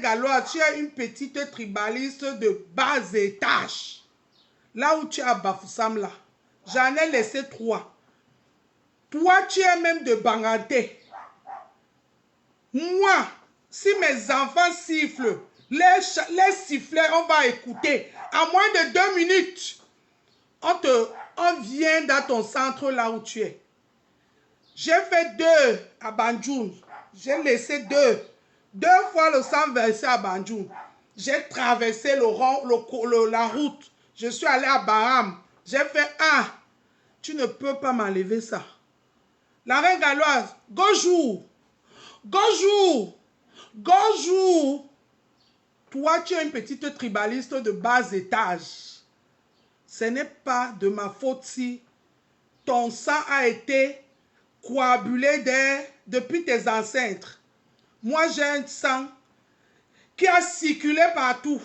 galloise, tu es une petite tribaliste de bas étage. Là où tu es à Bafoussam, là, j'en ai laissé 3. Toi, tu es même de Banganté. Moi, si mes enfants sifflent, les sifflets, on va écouter. À moins de 2 minutes, on vient dans ton centre là où tu es. J'ai fait 2 à Banjoun. J'ai laissé 2. 2 fois le sang versé à Banjoun. J'ai traversé la route. Je suis allé à Baham. J'ai fait 1. Tu ne peux pas m'enlever ça. La reine galloise, Gojou. Gojou. Gojou. Toi, tu es une petite tribaliste de bas étage. Ce n'est pas de ma faute si ton sang a été coagulé depuis tes ancêtres. Moi, j'ai un sang qui a circulé partout.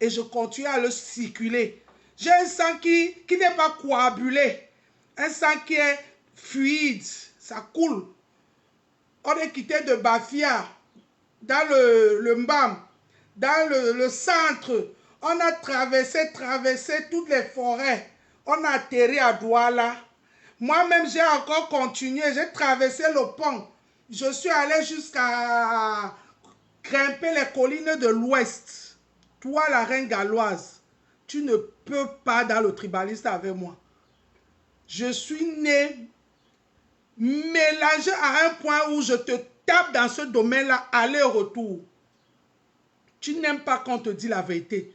Et je continue à le circuler. J'ai un sang qui n'est pas coagulé. Un sang qui est fluide. Ça coule. On est quitté de Bafia, dans le Mbam, dans le centre. On a traversé toutes les forêts. On a atterri à Douala. Moi-même, j'ai encore continué. J'ai traversé le pont. Je suis allé jusqu'à grimper les collines de l'Ouest. Toi, la reine galloise, tu ne peux pas dans le tribaliste avec moi. Je suis né mélangé à un point où je te tape dans ce domaine-là, aller-retour. Tu n'aimes pas qu'on te dise la vérité.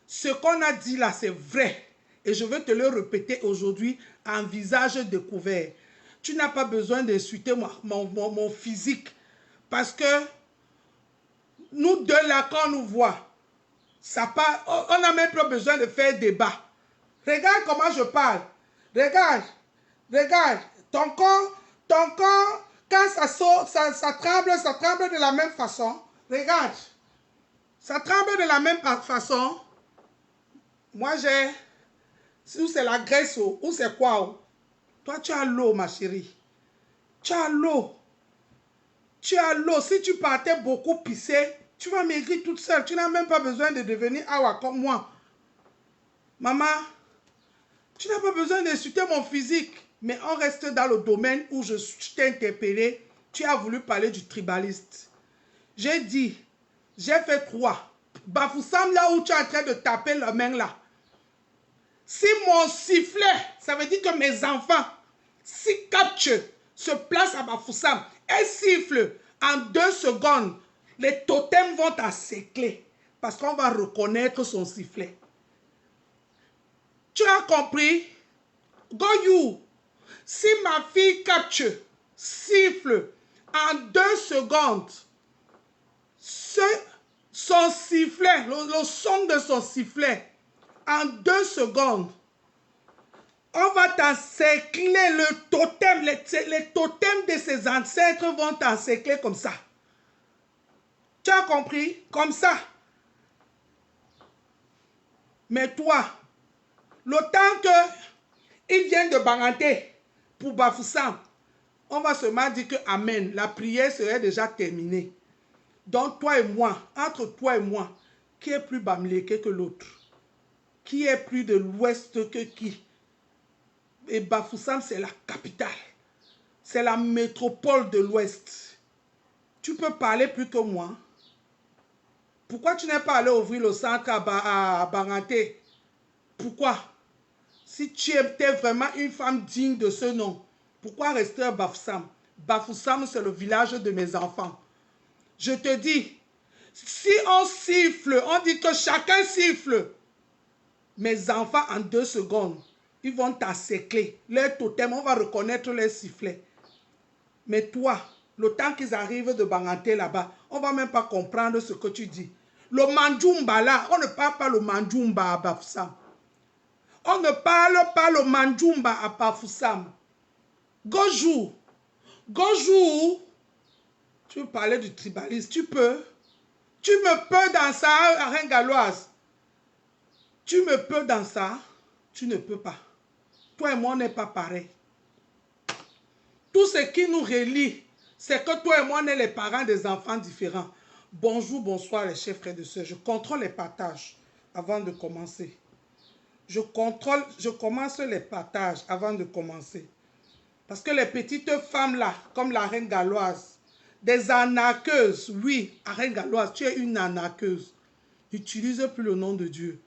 Ce qu'on a dit là, c'est vrai. Et je veux te le répéter aujourd'hui en visage découvert. Tu n'as pas besoin d'insulter mon physique. Parce que nous deux là, quand on nous voit, on n'a même pas besoin de faire débat. Regarde comment je parle. Regarde. Ton corps, quand ça saute, ça tremble de la même façon. Regarde. Ça tremble de la même façon. Moi, j'ai... Ou c'est la graisse, ou c'est quoi? Toi, tu as l'eau, ma chérie. Tu as l'eau. Tu as l'eau. Si tu partais beaucoup pisser, tu vas maigrir toute seule. Tu n'as même pas besoin de devenir awa comme moi. Maman, tu n'as pas besoin d'insulter mon physique. Mais on reste dans le domaine où je t'ai interpellé. Tu as voulu parler du tribaliste. J'ai dit, j'ai fait 3. Bafoussam, là où tu es en train de taper la main là. Si mon sifflet, ça veut dire que mes enfants, si Kapche se place à Bafoussam et siffle en 2 secondes, les totems vont encercler parce qu'on va reconnaître son sifflet. Tu as compris? Goyou, si ma fille Kapche siffle en 2 secondes, son sifflet, le son de son sifflet, en 2 secondes, on va t'encercler le totem, les totems de ses ancêtres vont t'encercler comme ça. Tu as compris? Comme ça. Mais toi, le temps qu'ils viennent de Banganté pour Bafoussam, on va seulement dire que Amen, la prière serait déjà terminée. Donc toi et moi, entre toi et moi, qui est plus bamléké que l'autre? Qui est plus de l'ouest que qui? Et Bafoussam, c'est la capitale. C'est la métropole de l'ouest. Tu peux parler plus que moi. Pourquoi tu n'es pas allé ouvrir le centre à Banganté? Pourquoi? Si tu étais vraiment une femme digne de ce nom, pourquoi rester à Bafoussam? Bafoussam, c'est le village de mes enfants. Je te dis, si on siffle, on dit que chacun siffle, mes enfants en 2 secondes, ils vont t'encercler. Leur totem, on va reconnaître les sifflets. Mais toi, le temps qu'ils arrivent de Banganté là-bas, on ne va même pas comprendre ce que tu dis. Le Mandjoumba là, on ne parle pas le Mandjoumba à Bafoussam. On ne parle pas le Mandjoumba à Bafoussam. Gojou, tu veux parler du tribalisme, tu peux. Tu me peux dans ça, à reine galloise. Tu me peux dans ça, tu ne peux pas. Toi et moi, on n'est pas pareil. Tout ce qui nous relie, c'est que toi et moi, on est les parents des enfants différents. Bonjour, bonsoir les chers frères et sœurs. Je contrôle les partages avant de commencer. Je commence les partages avant de commencer. Parce que les petites femmes là, comme la reine galloise, des arnaqueuses, oui, la reine galloise, tu es une arnaqueuse. N'utilise plus le nom de Dieu.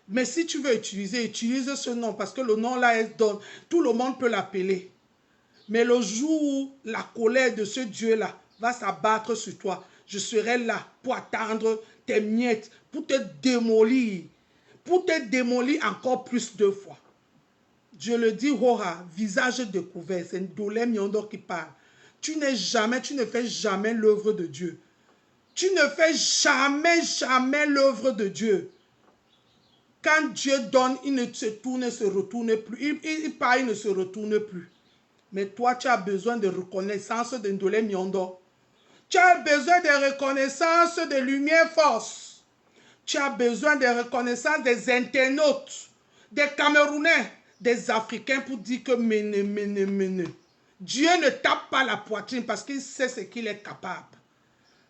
Mais si tu veux utiliser, utilise ce nom parce que le nom là, elle donne. Tout le monde peut l'appeler. Mais le jour où la colère de ce Dieu-là va s'abattre sur toi, je serai là pour attendre tes miettes, pour te démolir encore plus 2 fois. Je le dis, Hora, visage découvert, c'est Ndolé Miondo qui parle. Tu ne fais jamais l'œuvre de Dieu. Tu ne fais jamais l'œuvre de Dieu. Quand Dieu donne, il ne se retourne plus. Il part, il ne se retourne plus. Mais toi, tu as besoin de reconnaissance de Ndolé Miondo. Tu as besoin de reconnaissance de Lumière Force. Tu as besoin de reconnaissance des internautes, des Camerounais, des Africains pour dire que mene. Dieu ne tape pas la poitrine parce qu'il sait ce qu'il est capable.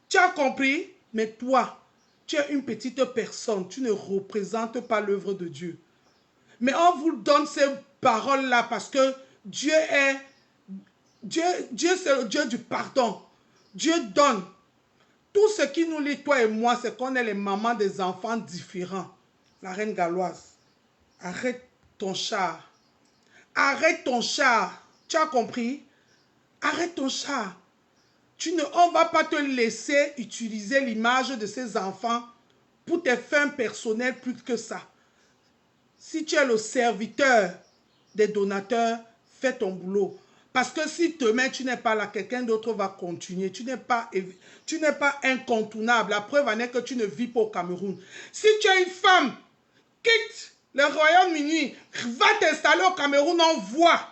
Tu as compris? Mais toi, tu es une petite personne. Tu ne représentes pas l'œuvre de Dieu. Mais on vous donne ces paroles-là parce que Dieu c'est le Dieu du pardon. Dieu donne. Tout ce qui nous lie, toi et moi, c'est qu'on est les mamans des enfants différents. La reine galloise, arrête ton char. Arrête ton char. Tu as compris? Arrête ton char. On ne va pas te laisser utiliser l'image de ces enfants pour tes fins personnelles plus que ça. Si tu es le serviteur des donateurs, fais ton boulot. Parce que si demain tu n'es pas là, quelqu'un d'autre va continuer. Tu n'es pas incontournable. La preuve en est que tu ne vis pas au Cameroun. Si tu es une femme, quitte le Royaume-Uni, va t'installer au Cameroun, on voit.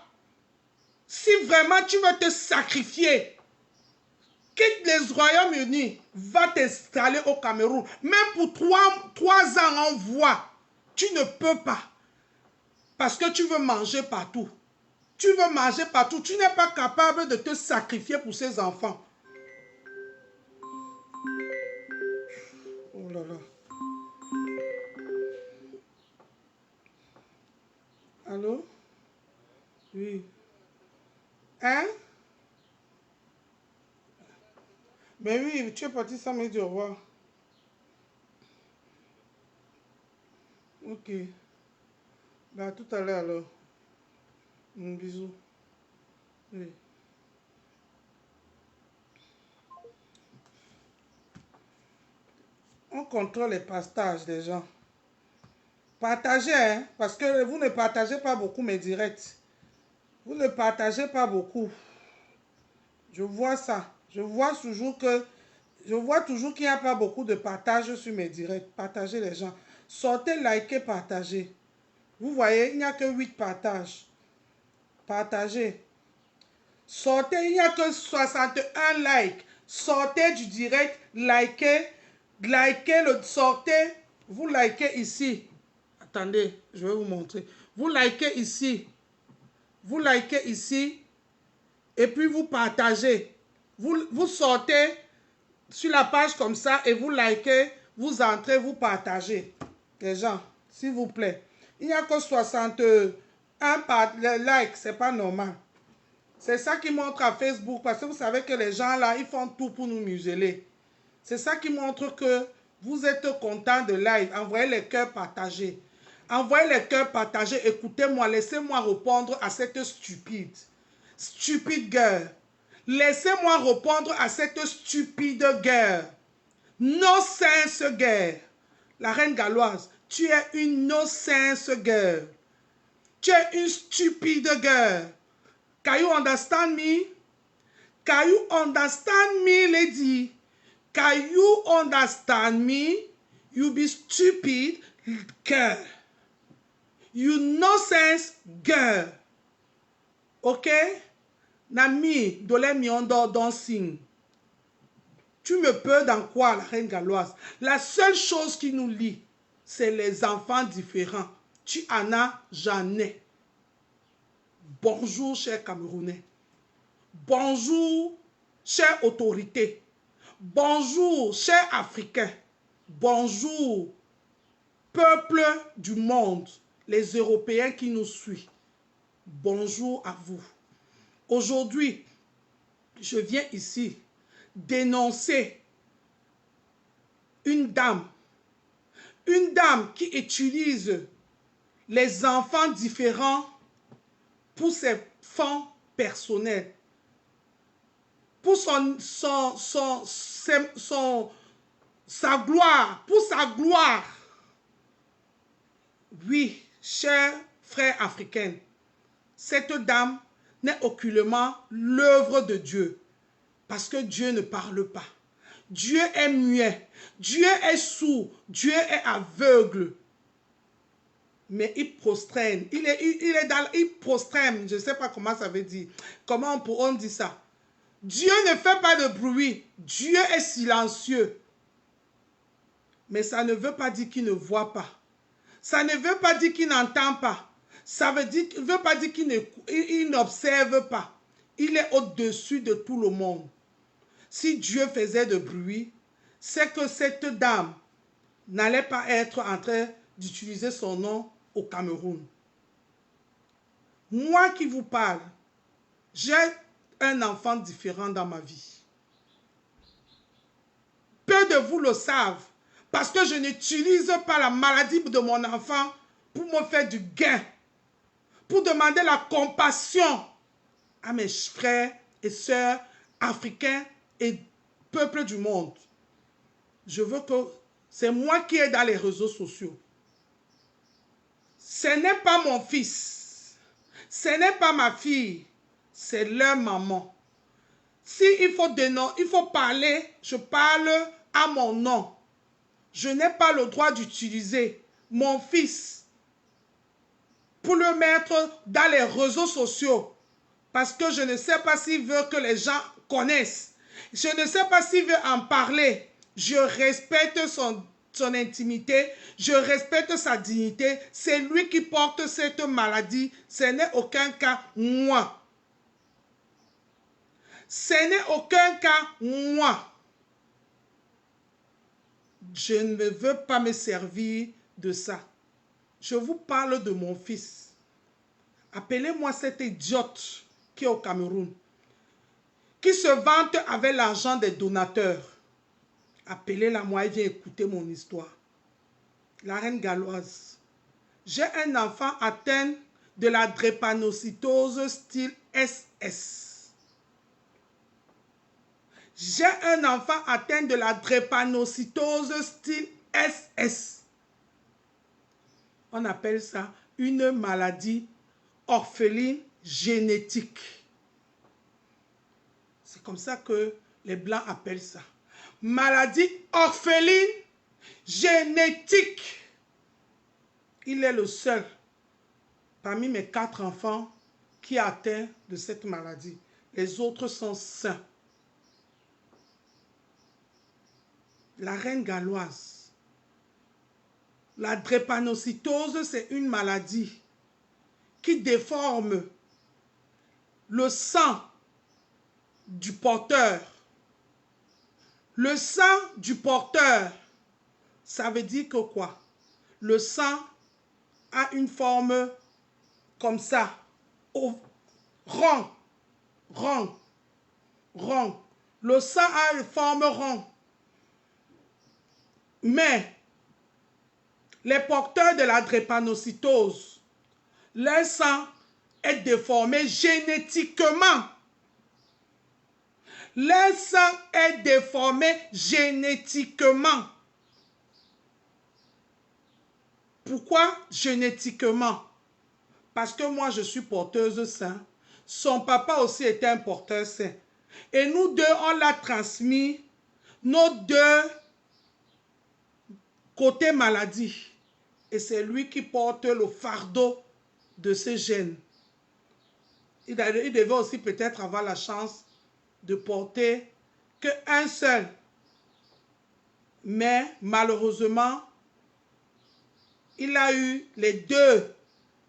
Si vraiment tu veux te sacrifier, quitte les Royaumes-Unis, va t'installer au Cameroun. Même pour 3 ans, on voit. Tu ne peux pas. Parce que tu veux manger partout. Tu veux manger partout. Tu n'es pas capable de te sacrifier pour ces enfants. Oh là là. Allô? Oui. Hein? Mais oui, tu es parti sans me dire au revoir. Ok. Bah, tout à l'heure alors. Bisous. Oui. On contrôle les partages des gens. Partagez, hein, parce que vous ne partagez pas beaucoup mes directs. Vous ne partagez pas beaucoup. Je vois ça. Je vois toujours qu'il n'y a pas beaucoup de partage sur mes directs. Partagez les gens. Sortez, likez, partagez. Vous voyez, il n'y a que 8 partages. Partagez. Sortez, il n'y a que 61 likes. Sortez du direct, likez le sortez. Vous likez ici. Attendez, je vais vous montrer. Vous likez ici. Vous likez ici. Et puis vous partagez. Vous sortez sur la page comme ça et vous likez. Vous entrez, vous partagez. Les gens, s'il vous plaît. Il n'y a que 61 likes. C'est pas normal. C'est ça qui montre à Facebook. Parce que vous savez que les gens là, ils font tout pour nous museler. C'est ça qui montre que vous êtes content de live. Envoyez les cœurs partagés. Envoyez les cœurs partagés. Écoutez-moi. Laissez-moi répondre à cette stupide girl. Laissez-moi répondre à cette stupide girl. No sense girl. La reine galloise. Tu es une no sense girl. Tu es une stupide girl. Can you understand me? Can you understand me, lady? Can you understand me? You be stupid girl. You nonsense girl. Ok? Nami, Ndolé Miondo dancing. Tu me peux dans quoi, la reine galloise? La seule chose qui nous lie, c'est les enfants différents. Tu en as, j'en ai. Bonjour, chers Camerounais. Bonjour, chère autorité. Bonjour, chers Africains. Bonjour, peuple du monde, les Européens qui nous suivent. Bonjour à vous. Aujourd'hui, je viens ici dénoncer une dame qui utilise les enfants différents pour ses fins personnelles, pour sa gloire, pour sa gloire. Oui, chers frères africains, cette dame n'est aucunement l'œuvre de Dieu, parce que Dieu ne parle pas. Dieu est muet, Dieu est sourd, Dieu est aveugle. Mais il prosterne, il prosterne, je ne sais pas comment ça veut dire, comment on dit ça. Dieu ne fait pas de bruit, Dieu est silencieux. Mais ça ne veut pas dire qu'il ne voit pas. Ça ne veut pas dire qu'il n'entend pas. Ça ne veut pas dire qu'il n'observe pas. Il est au-dessus de tout le monde. Si Dieu faisait de bruit, c'est que cette dame n'allait pas être en train d'utiliser son nom au Cameroun. Moi qui vous parle, j'ai un enfant différent dans ma vie. Peu de vous le savent, parce que je n'utilise pas la maladie de mon enfant pour me faire du gain, pour demander la compassion à mes frères et sœurs africains et peuples du monde. Je veux que c'est moi qui est dans les réseaux sociaux. Ce n'est pas mon fils, ce n'est pas ma fille, c'est leur maman. Si il faut parler, je parle à mon nom. Je n'ai pas le droit d'utiliser mon fils pour le mettre dans les réseaux sociaux, parce que je ne sais pas s'il veut que les gens connaissent. Je ne sais pas s'il veut en parler. Je respecte son intimité, je respecte sa dignité. C'est lui qui porte cette maladie. Ce n'est aucun cas moi. Ce n'est aucun cas moi. Je ne veux pas me servir de ça. Je vous parle de mon fils. Appelez-moi cette idiote qui est au Cameroun, qui se vante avec l'argent des donateurs. Appelez-la moi et viens écouter mon histoire. La reine galloise. J'ai un enfant atteint de la drépanocytose style SS. J'ai un enfant atteint de la drépanocytose style SS. On appelle ça une maladie orpheline génétique. C'est comme ça que les Blancs appellent ça. Maladie orpheline génétique. Il est le seul parmi mes 4 enfants qui est atteint de cette maladie. Les autres sont sains. La reine galloise. La drépanocytose, c'est une maladie qui déforme le sang du porteur. Le sang du porteur, ça veut dire que quoi? Le sang a une forme comme ça, rond. Le sang a une forme rond. Mais les porteurs de la drépanocytose, leur sang est déformé génétiquement. Leur sang est déformé génétiquement. Pourquoi génétiquement? Parce que moi, je suis porteuse sain. Son papa aussi était un porteur sain. Et nous deux, on l'a transmis, nos deux côtés maladie. Et c'est lui qui porte le fardeau de ces gènes. Il devait aussi peut-être avoir la chance de porter qu'un seul. Mais malheureusement, il a eu les deux,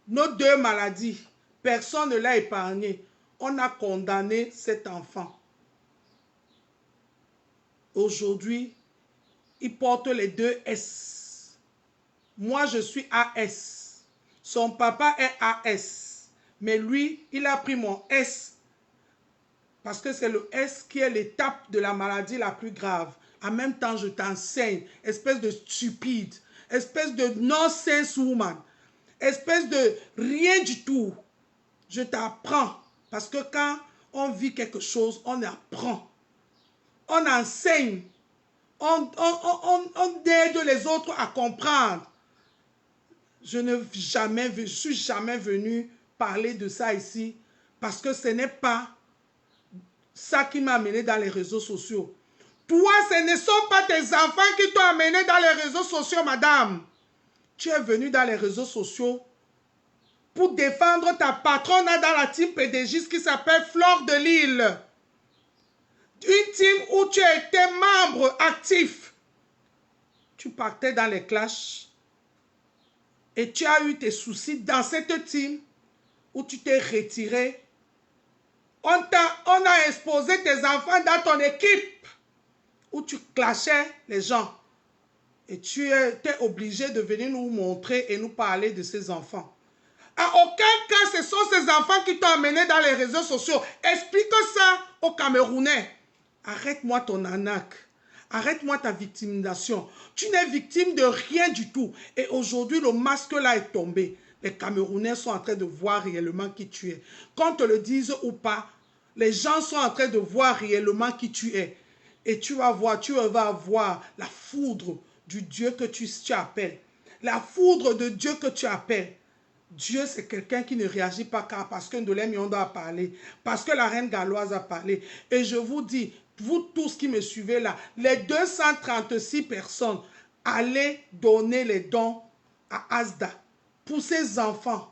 nos deux maladies. Personne ne l'a épargné. On a condamné cet enfant. Aujourd'hui, il porte les deux S. Moi, je suis AS. Son papa est AS. Mais lui, il a pris mon S. Parce que c'est le S qui est l'étape de la maladie la plus grave. En même temps, je t'enseigne, espèce de stupide, espèce de nonsense woman, espèce de rien du tout. Je t'apprends. Parce que quand on vit quelque chose, on apprend. On enseigne. On aide les autres à comprendre. Je ne suis jamais venu parler de ça ici. Parce que ce n'est pas ça qui m'a amené dans les réseaux sociaux. Toi, ce ne sont pas tes enfants qui t'ont amené dans les réseaux sociaux, madame. Tu es venu dans les réseaux sociaux pour défendre ta patronne dans la team PDG qui s'appelle Flore de Lille. Une team où tu étais membre actif. Tu partais dans les clashs et tu as eu tes soucis dans cette team où tu t'es retiré. On a exposé tes enfants dans ton équipe où tu clashais les gens. Et tu étais obligé de venir nous montrer et nous parler de ces enfants. À aucun cas, ce sont ces enfants qui t'ont amené dans les réseaux sociaux. Explique ça aux Camerounais. Arrête-moi ton arnaque. Arrête-moi ta victimisation. Tu n'es victime de rien du tout. Et aujourd'hui, le masque là est tombé. Les Camerounais sont en train de voir réellement qui tu es. Qu'on te le dise ou pas, les gens sont en train de voir réellement qui tu es. Et tu vas voir la foudre du Dieu que tu appelles. La foudre de Dieu que tu appelles. Dieu, c'est quelqu'un qui ne réagit pas parce que Ndolé Miondo a parlé, parce que la reine galloise a parlé. Et je vous dis, vous tous qui me suivez là, les 236 personnes, allez donner les dons à Asda pour ses enfants,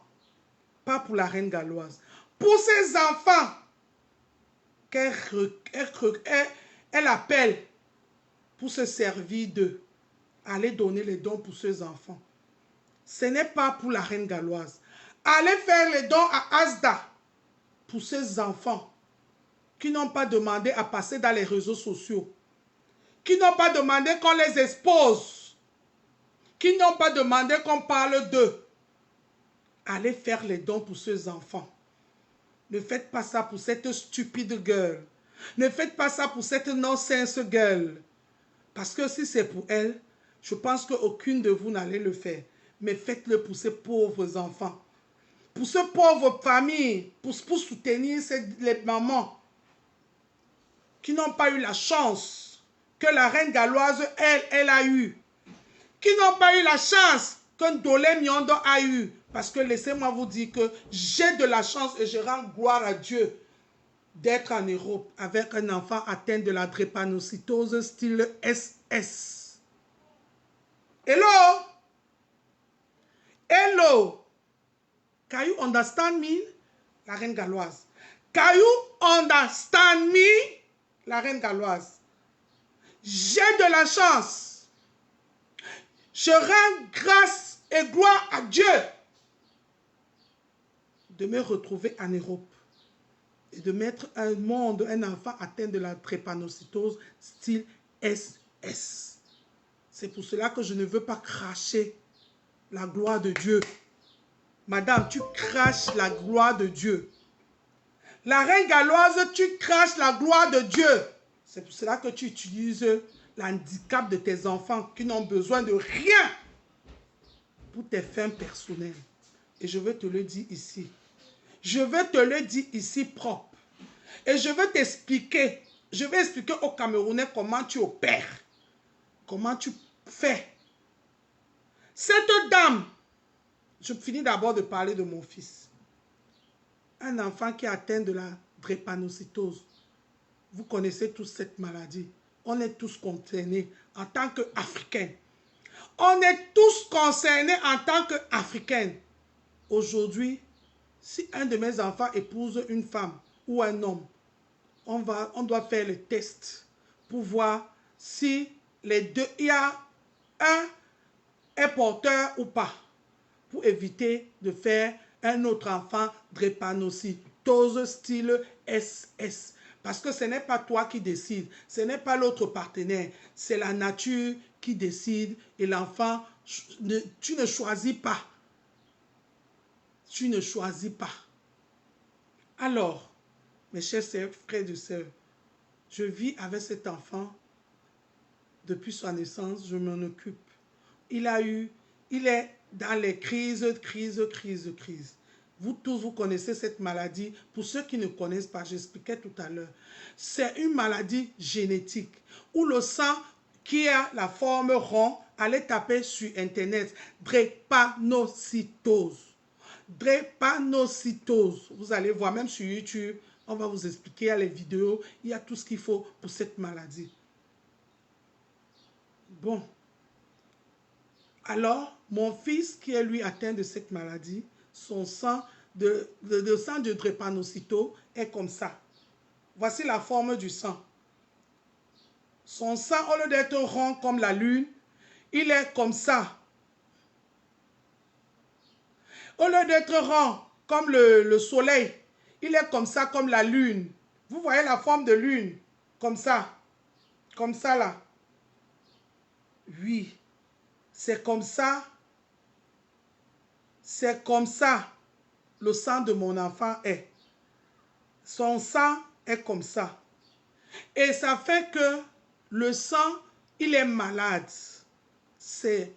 pas pour la reine galloise. Pour ses enfants qu'elle appelle pour se servir d'eux. Allez donner les dons pour ses enfants. Ce n'est pas pour la reine galloise. Allez faire les dons à Asda pour ces enfants qui n'ont pas demandé à passer dans les réseaux sociaux, qui n'ont pas demandé qu'on les expose, qui n'ont pas demandé qu'on parle d'eux. Allez faire les dons pour ces enfants. Ne faites pas ça pour cette stupide gueule. Ne faites pas ça pour cette nonsense gueule. Parce que si c'est pour elle, je pense qu'aucune de vous n'allez le faire. Mais faites-le pour ces pauvres enfants. Pour ces pauvres familles. Pour soutenir les mamans qui n'ont pas eu la chance que la reine galloise, elle a eu. Qui n'ont pas eu la chance que Ndolé Miondo a eu. Parce que laissez-moi vous dire que j'ai de la chance et je rends gloire à Dieu d'être en Europe avec un enfant atteint de la drépanocytose style SS. Hello? Hello? Can you understand me? La reine galloise. Can you understand me? La reine galloise. J'ai de la chance. Je rends grâce et gloire à Dieu de me retrouver en Europe et de mettre un enfant atteint de la drépanocytose style SS. C'est pour cela que je ne veux pas cracher la gloire de Dieu. Madame, tu craches la gloire de Dieu. La reine galloise, tu craches la gloire de Dieu. C'est pour cela que tu utilises l'handicap de tes enfants qui n'ont besoin de rien pour tes fins personnelles. Et je veux te le dire ici. Je veux te le dire ici propre. Et je veux t'expliquer. Je vais expliquer aux Camerounais comment tu opères. Comment tu fais. Cette dame, je finis d'abord de parler de mon fils. Un enfant qui est atteint de la drépanocytose. Vous connaissez tous cette maladie. On est tous concernés en tant qu'Africains. On est tous concernés en tant qu'Africains. Aujourd'hui, si un de mes enfants épouse une femme ou un homme, on doit faire le test pour voir si les deux, il y a un est porteur ou pas, pour éviter de faire un autre enfant drépanocytose style SS. Parce que ce n'est pas toi qui décides, ce n'est pas l'autre partenaire, c'est la nature qui décide et l'enfant, tu ne choisis pas. Tu ne choisis pas. Alors, mes chers frères et sœurs, je vis avec cet enfant depuis sa naissance, je m'en occupe. Il est dans les crises. Vous tous, vous connaissez cette maladie. Pour ceux qui ne connaissent pas, j'expliquais tout à l'heure. C'est une maladie génétique où le sang qui a la forme ronde, allez taper sur Internet, drépanocytose. Drépanocytose. Vous allez voir, même sur YouTube, on va vous expliquer, il y a les vidéos, il y a tout ce qu'il faut pour cette maladie. Bon. Alors, mon fils qui est lui atteint de cette maladie, son sang de drépanocytose est comme ça. Voici la forme du sang. Son sang, au lieu d'être rond comme la lune, il est comme ça. Au lieu d'être rond comme le soleil, il est comme ça, comme la lune. Vous voyez la forme de lune, comme ça là. Oui, c'est comme ça le sang de mon enfant est. Son sang est comme ça. Et ça fait que le sang, il est malade. C'est